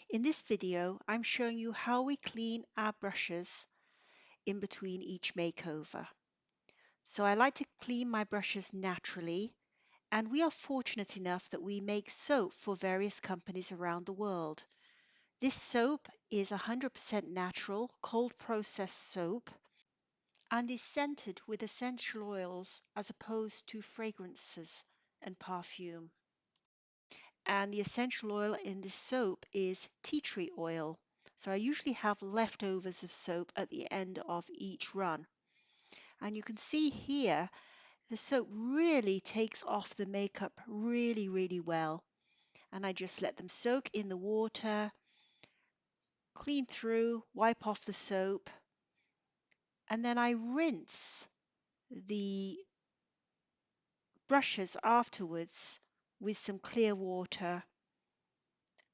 In this video, I'm showing you how we clean our brushes in between each makeover. So I like to clean my brushes naturally, and we are fortunate enough that we make soap for various companies around the world. This soap is 100% natural, cold processed soap and is scented with essential oils as opposed to fragrances and perfume. And the essential oil in this soap is tea tree oil. So I usually have leftovers of soap at the end of each run. And you can see here, the soap really takes off the makeup really well. And I just let them soak in the water, clean through, wipe off the soap, and then I rinse the brushes afterwards with some clear water,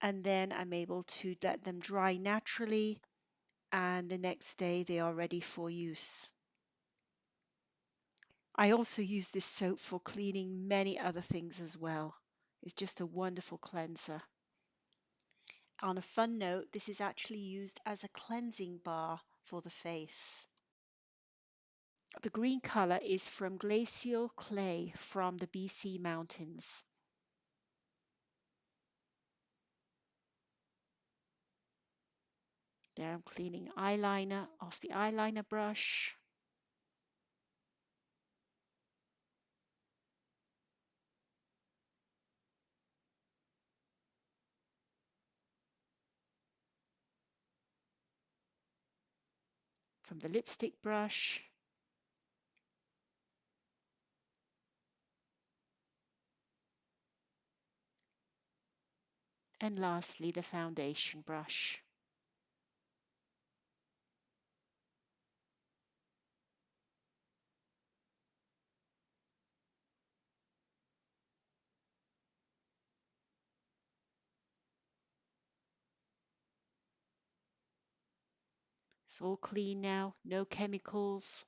and then I'm able to let them dry naturally, and the next day they are ready for use. I also use this soap for cleaning many other things as well. It's just a wonderful cleanser. On a fun note, this is actually used as a cleansing bar for the face. The green color is from glacial clay from the BC mountains. There I'm cleaning eyeliner off the eyeliner brush. From the lipstick brush. And lastly, the foundation brush. It's all clean now, no chemicals.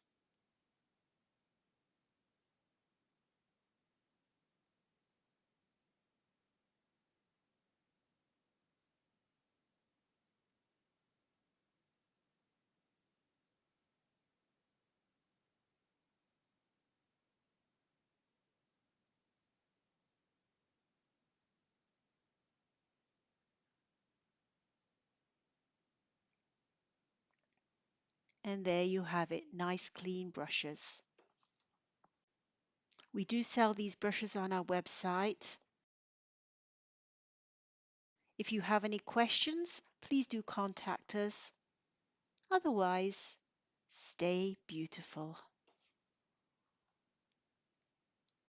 And there you have it, nice clean brushes. We do sell these brushes on our website. If you have any questions, please do contact us. Otherwise, stay beautiful.